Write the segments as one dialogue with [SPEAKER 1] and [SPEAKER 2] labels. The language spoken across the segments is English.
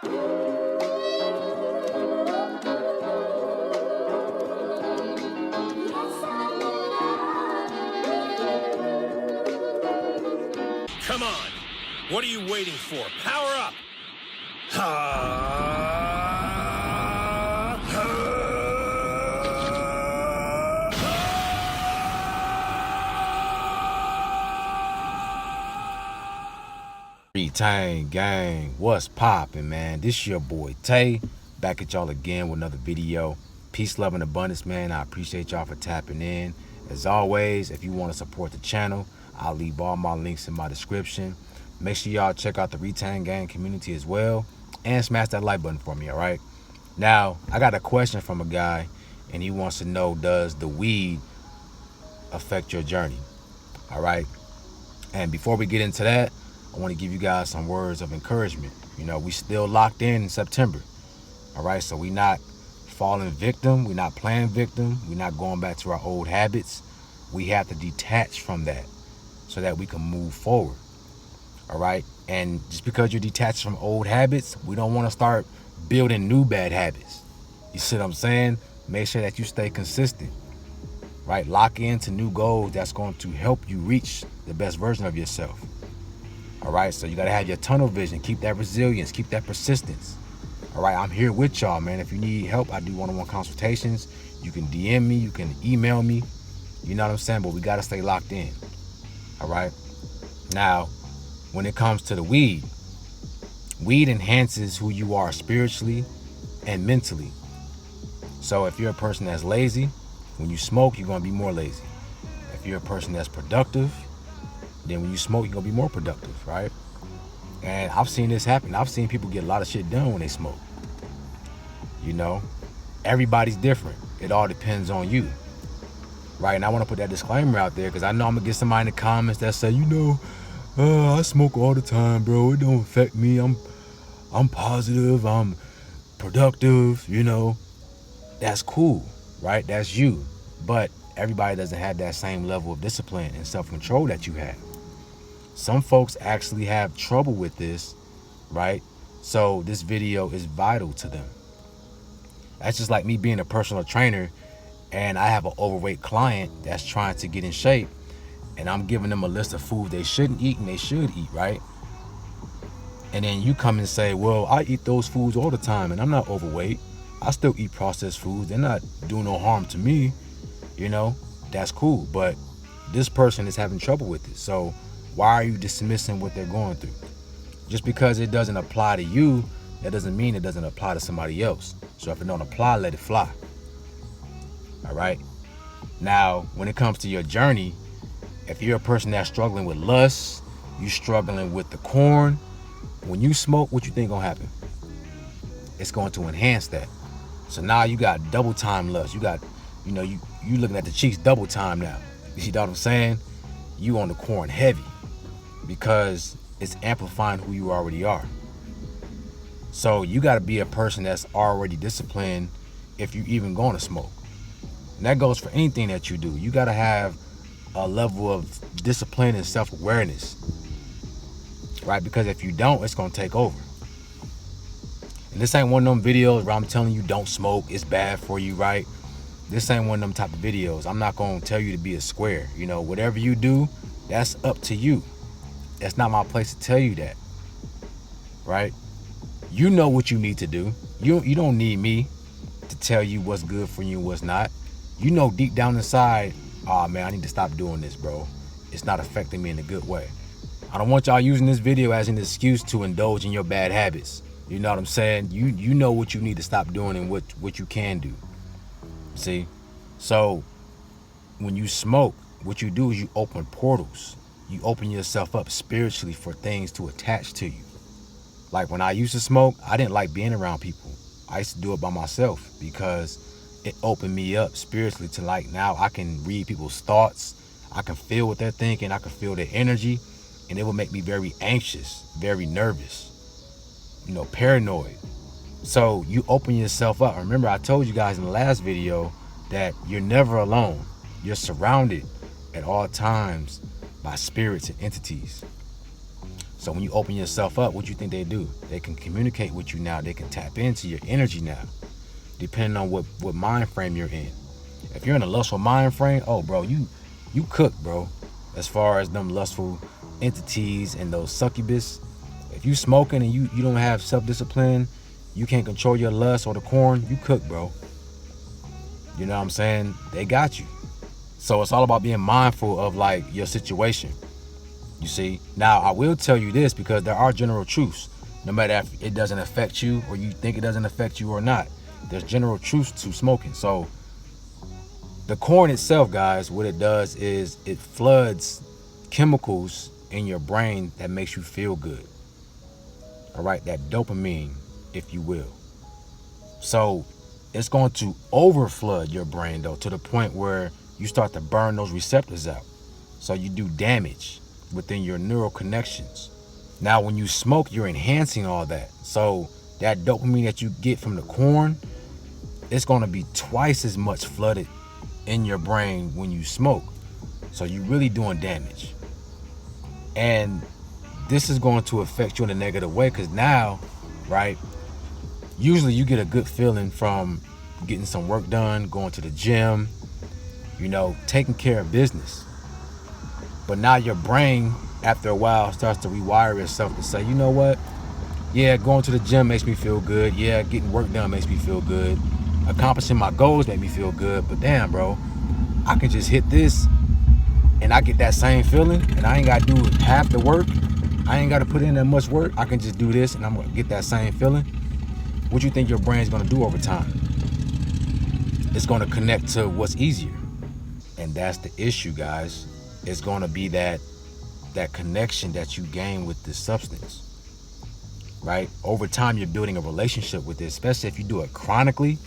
[SPEAKER 1] Come on. What are you waiting for? Power up.
[SPEAKER 2] Retain gang, what's poppin', man? This your boy Tay, back at y'all again with another video. Peace, love, and abundance, man. I appreciate y'all for tapping in. As always, if you want to support the channel, I'll leave all my links in my description. Make sure y'all check out the Retain gang community as well, and smash that like button for me, all right? Now, I got a question from a guy, and he wants to know, does the weed affect your journey? All right? And before we get into that, I want to give you guys some words of encouragement. You know, we still locked in September. All right, so we not falling victim. We're not playing victim. We're not going back to our old habits. We have to detach from that so that we can move forward. All right, and just because you're detached from old habits, we don't want to start building new bad habits. You see what I'm saying? Make sure that you stay consistent. Right, lock into new goals that's going to help you reach the best version of yourself. All right, so you got to have your tunnel vision, keep that resilience, keep that persistence. All right, I'm here with y'all, man. If you need help, I do one-on-one consultations. You can DM me, you can email me. You know what I'm saying? But we got to stay locked in. All right. Now, when it comes to the weed enhances who you are spiritually and mentally. So if you're a person that's lazy, when you smoke, you're going to be more lazy. If you're a person that's productive, then when you smoke, you're going to be more productive, right? And I've seen this happen. I've seen people get a lot of shit done when they smoke. You know, everybody's different. It all depends on you, right? And I want to put that disclaimer out there because I know I'm going to get somebody in the comments that say, you know, I smoke all the time, bro. It don't affect me. I'm positive. I'm productive, you know. That's cool, right? That's you. But everybody doesn't have that same level of discipline and self-control that you have. Some folks actually have trouble with this, right? So this video is vital to them. That's just like me being a personal trainer and I have an overweight client that's trying to get in shape, and I'm giving them a list of foods they shouldn't eat and they should eat, right? And then you come and say, well, I eat those foods all the time and I'm not overweight. I still eat processed foods. They're not doing no harm to me. You know, that's cool. But this person is having trouble with it. So why are you dismissing what they're going through? Just because it doesn't apply to you, that doesn't mean it doesn't apply to somebody else. So if it don't apply, let it fly. All right. Now, when it comes to your journey, if you're a person that's struggling with lust, you struggling with the corn, when you smoke, what you think gonna happen? It's going to enhance that. So now you got double time lust. You got, you know, you looking at the cheeks double time now. You see what I'm saying? You on the corn heavy because it's amplifying who you already are. So you got to be a person that's already disciplined if you even going to smoke. And that goes for anything that you do. You got to have a level of discipline and self-awareness, right? Because if you don't, it's going to take over. And this ain't one of them videos where I'm telling you don't smoke, it's bad for you, right? This ain't one of them type of videos. I'm not going to tell you to be a square. You know, whatever you do, that's up to you. That's not my place to tell you that, right? You know what you need to do. You don't need me to tell you what's good for you and what's not. You know deep down inside, oh man, I need to stop doing this, bro. It's not affecting me in a good way. I don't want y'all using this video as an excuse to indulge in your bad habits. You know what I'm saying? You know what you need to stop doing and what you can do. See? So when you smoke, what you do is you open portals. You open yourself up spiritually for things to attach to you. Like when I used to smoke, I didn't like being around people. I used to do it by myself because it opened me up spiritually to, like, now I can read people's thoughts. I can feel what they're thinking. I can feel their energy. And it will make me very anxious, very nervous, you know, paranoid. So you open yourself up. Remember, I told you guys in the last video that you're never alone. You're surrounded at all times by spirits and entities. So when you open yourself up, what you think they do? They can communicate with you now. They can tap into your energy now, depending on what mind frame you're in. If you're in a lustful mind frame, oh bro, you cook, bro. As far as them lustful entities and those succubus, if you smoking and you don't have self-discipline, you can't control your lust or the corn, you cook, bro. You know what I'm saying? They got you. So it's all about being mindful of like your situation. You see? Now I will tell you this, because there are general truths. No matter if it doesn't affect you or you think it doesn't affect you or not, there's general truths to smoking. So the corn itself, guys, what it does is it floods chemicals in your brain that makes you feel good. All right, that dopamine, if you will. So it's going to overflood your brain, though, to the point where you start to burn those receptors out. So you do damage within your neural connections. Now, when you smoke, you're enhancing all that. So that dopamine that you get from the corn, it's going to be twice as much flooded in your brain when you smoke. So you're really doing damage. And this is going to affect you in a negative way, because now, right, usually you get a good feeling from getting some work done, going to the gym, you know, taking care of business. But now your brain, after a while, starts to rewire itself to say, you know what? Yeah, going to the gym makes me feel good. Yeah, getting work done makes me feel good. Accomplishing my goals make me feel good. But damn, bro, I can just hit this and I get that same feeling, and I ain't got to do half the work. I ain't got to put in that much work. I can just do this and I'm going to get that same feeling. What you think your brain's going to do over time? It's going to connect to what's easier. And that's the issue, guys. It's going to be that connection that you gain with this substance, right? Over time, you're building a relationship with it, especially if you do it chronically,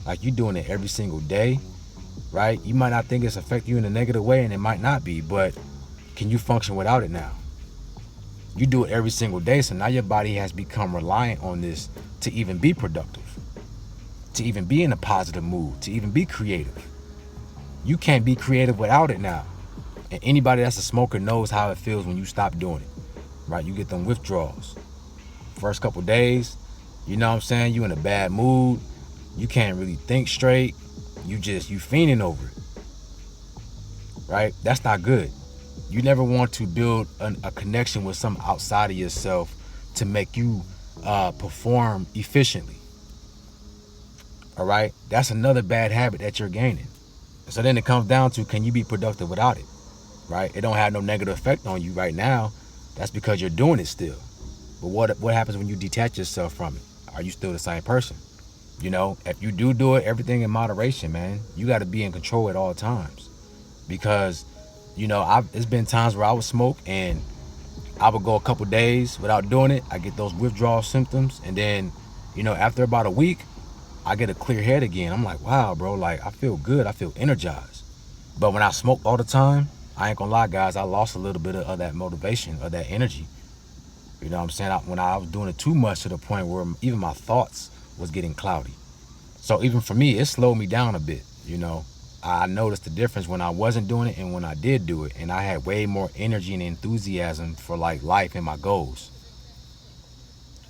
[SPEAKER 2] like you're doing it every single day, right? You might not think it's affecting you in a negative way, and it might not be, but can you function without it now? You do it every single day, so now your body has become reliant on this to even be productive, to even be in a positive mood, to even be creative. You can't be creative without it now. And anybody that's a smoker knows how it feels when you stop doing it, right? You get them withdrawals. First couple days, you know what I'm saying? You in a bad mood. You can't really think straight. You fiending over it, right? That's not good. You never want to build a connection with something outside of yourself to make you perform efficiently. All right? That's another bad habit that you're gaining. So then it comes down to, can you be productive without it? Right? It don't have no negative effect on you right now. That's because you're doing it still. But what happens when you detach yourself from it? Are you still the same person? You know, if you do it, everything in moderation, man. You got to be in control at all times. Because, you know, it's been times where I would smoke and I would go a couple days without doing it. I get those withdrawal symptoms. And then, you know, after about a week, I get a clear head again. I'm like, wow, bro, like I feel good. I feel energized. But when I smoke all the time, I ain't gonna lie, guys, I lost a little bit of that motivation, of that energy. You know what I'm saying? When I was doing it too much, to the point where even my thoughts was getting cloudy. So even for me, it slowed me down a bit, you know. I noticed the difference when I wasn't doing it and when I did do it. And I had way more energy and enthusiasm for like life and my goals.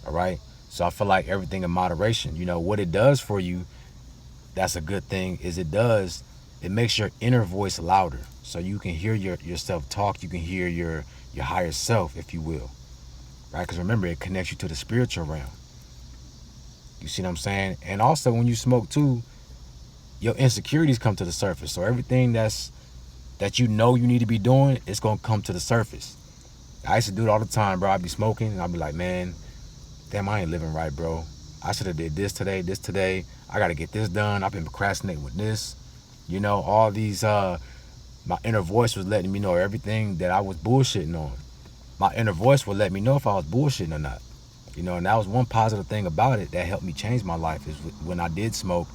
[SPEAKER 2] All right? So I feel like everything in moderation. You know, what it does for you, that's a good thing, is it makes your inner voice louder. So you can hear yourself talk. You can hear your higher self, if you will. Right? Because remember, it connects you to the spiritual realm. You see what I'm saying? And also when you smoke too, your insecurities come to the surface. So everything that you know you need to be doing, it's going to come to the surface. I used to do it all the time, bro. I'd be smoking and I'd be like, man, damn, I ain't living right, bro. I should have did this today. I got to get this done. I've been procrastinating with this. You know, all these, my inner voice was letting me know everything that I was bullshitting on. My inner voice would let me know if I was bullshitting or not. You know, and that was one positive thing about it that helped me change my life, is when I did smoke.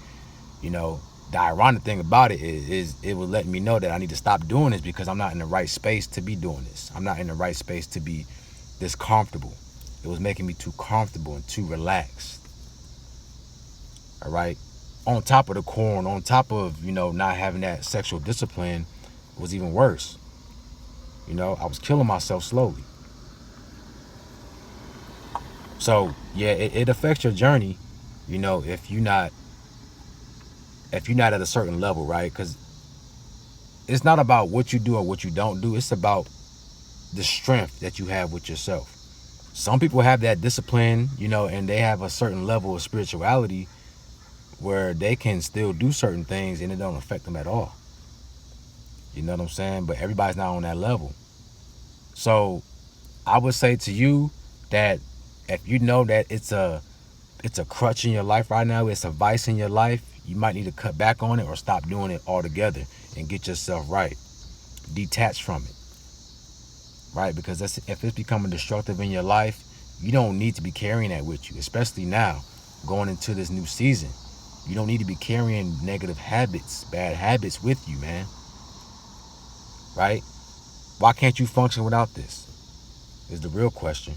[SPEAKER 2] You know, the ironic thing about it is it would let me know that I need to stop doing this, because I'm not in the right space to be doing this. I'm not in the right space to be this comfortable. It was making me too comfortable and too relaxed. All right. On top of the corn, on top of, you know, not having that sexual discipline, it was even worse. You know, I was killing myself slowly. So yeah, it affects your journey, you know, if you're not at a certain level, right? Because it's not about what you do or what you don't do. It's about the strength that you have with yourself. Some people have that discipline, you know, and they have a certain level of spirituality where they can still do certain things and it don't affect them at all. You know what I'm saying? But everybody's not on that level. So I would say to you that if you know that it's a crutch in your life right now, it's a vice in your life, you might need to cut back on it or stop doing it altogether and get yourself right. Detach from it. Right? Because if it's becoming destructive in your life, you don't need to be carrying that with you, especially now, going into this new season. You don't need to be carrying negative habits, bad habits with you, man. Right? Why can't you function without this? Is the real question.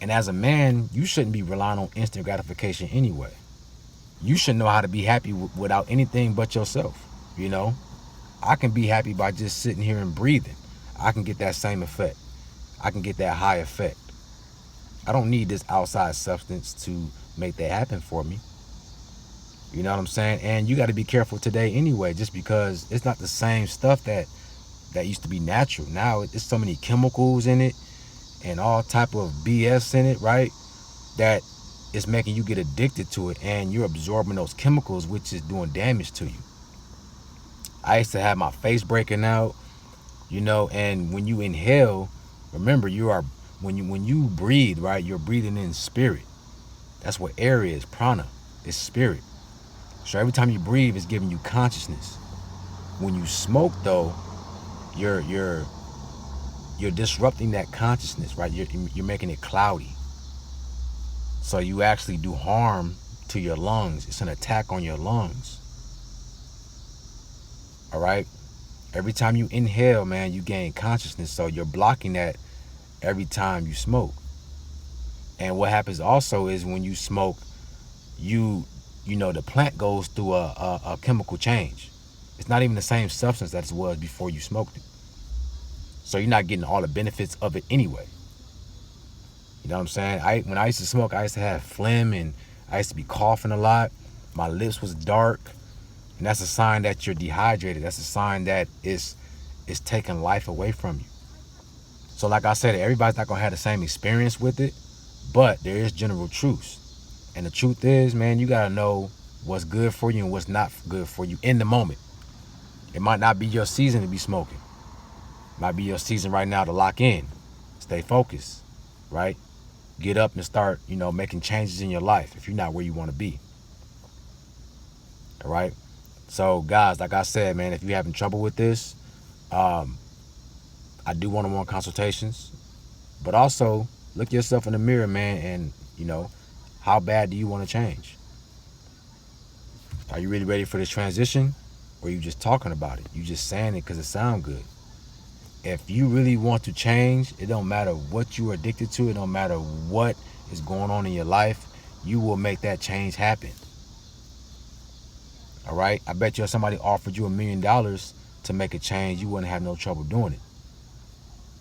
[SPEAKER 2] And as a man, you shouldn't be relying on instant gratification anyway. You should know how to be happy without anything but yourself. You know, I can be happy by just sitting here and breathing. I can get that same effect. I can get that high effect. I don't need this outside substance to make that happen for me. You know what I'm saying? And you got to be careful today anyway, just because it's not the same stuff that used to be natural. Now it's so many chemicals in it and all type of BS in it, right? That is making you get addicted to it, and you're absorbing those chemicals, which is doing damage to you. I used to have my face breaking out, you know, and when you inhale, remember when you breathe, right, you're breathing in spirit. That's what air is. Prana is spirit. So every time you breathe, it's giving you consciousness. When you smoke, though, you're disrupting that consciousness, right? You're making it cloudy. So you actually do harm to your lungs. It's an attack on your lungs. All right? Every time you inhale, man, you gain consciousness. So you're blocking that every time you smoke. And what happens also is when you smoke, you know, the plant goes through a chemical change. It's not even the same substance that it was before you smoked it. So you're not getting all the benefits of it anyway. You know what I'm saying? When I used to smoke, I used to have phlegm and I used to be coughing a lot. My lips was dark. And that's a sign that you're dehydrated. That's a sign that it's taking life away from you. So like I said, everybody's not going to have the same experience with it, but there is general truths. And the truth is, man, you got to know what's good for you and what's not good for you in the moment. It might not be your season to be smoking. It might be your season right now to lock in. Stay focused, right? Get up and start, you know, making changes in your life if you're not where you want to be. All right? So, guys, like I said, man, if you're having trouble with this, I do one-on-one consultations. But also, look yourself in the mirror, man, and, you know, how bad do you want to change? Are you really ready for this transition? Or are you just talking about it? You just saying it because it sounds good. If you really want to change, it don't matter what you're addicted to. It don't matter what is going on in your life. You will make that change happen. All right? I bet you if somebody offered you $1 million to make a change, you wouldn't have no trouble doing it.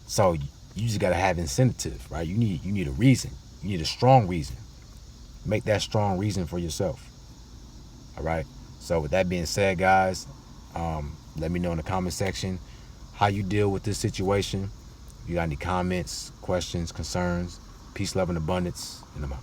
[SPEAKER 2] So you just got to have incentive, right? You need a reason. You need a strong reason. Make that strong reason for yourself. All right? So with that being said, guys, let me know in the comment section how you deal with this situation. If you got any comments, questions, concerns, peace, love, and abundance, and I'm out.